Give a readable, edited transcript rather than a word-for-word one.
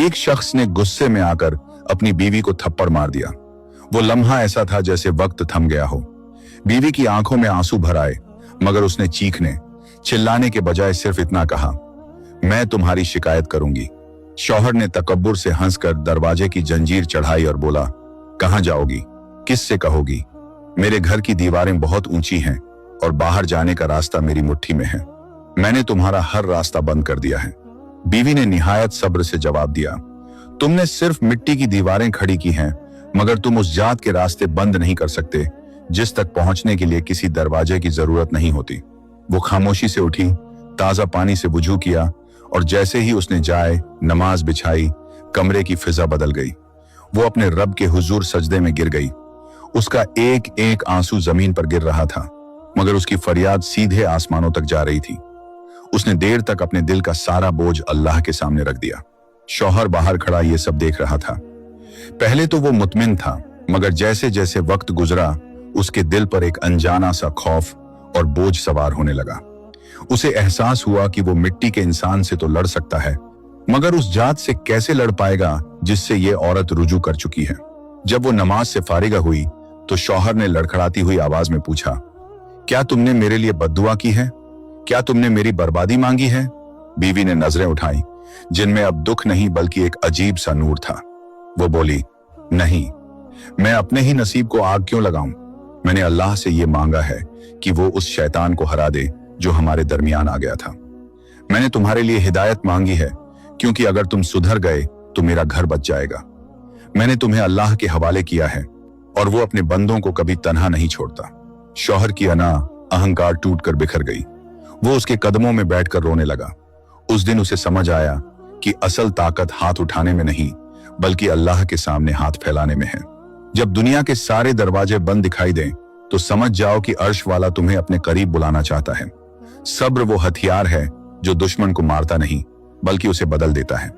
एक शख्स ने गुस्से में आकर अपनी बीवी को थप्पड़ मार दिया। वो लम्हा ऐसा था जैसे वक्त थम गया हो। बीवी की आंखों में आंसू भर आए, मगर उसने चीखने चिल्लाने के बजाय सिर्फ इतना कहा, मैं तुम्हारी शिकायत करूंगी। शौहर ने तकब्बुर से हंसकर दरवाजे की जंजीर चढ़ाई और बोला, कहां जाओगी, किससे कहोगी? मेरे घर की दीवारें बहुत ऊंची हैं और बाहर जाने का रास्ता मेरी मुट्ठी में है। मैंने तुम्हारा हर रास्ता बंद कर दिया है। बीवी ने निहायत सब्र से जवाब दिया, तुमने सिर्फ मिट्टी की दीवारें खड़ी की हैं, मगर तुम उस जात के रास्ते बंद नहीं कर सकते जिस तक पहुंचने के लिए किसी दरवाजे की जरूरत नहीं होती। वो खामोशी से उठी, ताजा पानी से वुजू किया और जैसे ही उसने जाए नमाज बिछाई, कमरे की फिजा बदल गई। वो अपने रब के हुजूर सजदे में गिर गई। उसका एक एक आंसू जमीन पर गिर रहा था, मगर उसकी फरियाद सीधे आसमानों तक जा रही थी। उसने देर तक अपने दिल का सारा बोझ अल्लाह के सामने रख दिया। शौहर बाहर खड़ा ये सब देख रहा था। पहले तो वो मुतमिन था, मगर जैसे जैसे वक्त गुजरा उसके दिल पर एक अनजाना सा खौफ और बोझ सवार होने लगा। उसे एहसास हुआ कि वो मिट्टी के इंसान से तो लड़ सकता है, मगर उस जात से कैसे लड़ पाएगा जिससे ये औरत रुजू कर चुकी है। जब वो नमाज से फारिगा हुई तो शौहर ने लड़खड़ाती हुई आवाज में पूछा, क्या तुमने मेरे लिए बद्दुआ की है? क्या तुमने मेरी बर्बादी मांगी है? बीवी ने नजरें उठाई, जिनमें अब दुख नहीं बल्कि एक अजीब सा नूर था। वो बोली, नहीं, मैं अपने ही नसीब को आग क्यों लगाऊं? मैंने अल्लाह से ये मांगा है कि वो उस शैतान को हरा दे जो हमारे दरमियान आ गया था। मैंने तुम्हारे लिए हिदायत मांगी है, क्योंकि अगर तुम सुधर गए तो मेरा घर बच जाएगा। मैंने तुम्हें अल्लाह के हवाले किया है और वो अपने बंदों को कभी तन्हा नहीं छोड़ता। शौहर की अना अहंकार टूटकर बिखर गई। वो उसके कदमों में बैठकर रोने लगा। उस दिन उसे समझ आया कि असल ताकत हाथ उठाने में नहीं बल्कि अल्लाह के सामने हाथ फैलाने में है। जब दुनिया के सारे दरवाजे बंद दिखाई दें तो समझ जाओ कि अर्श वाला तुम्हें अपने करीब बुलाना चाहता है। सब्र वो हथियार है जो दुश्मन को मारता नहीं बल्कि उसे बदल देता है।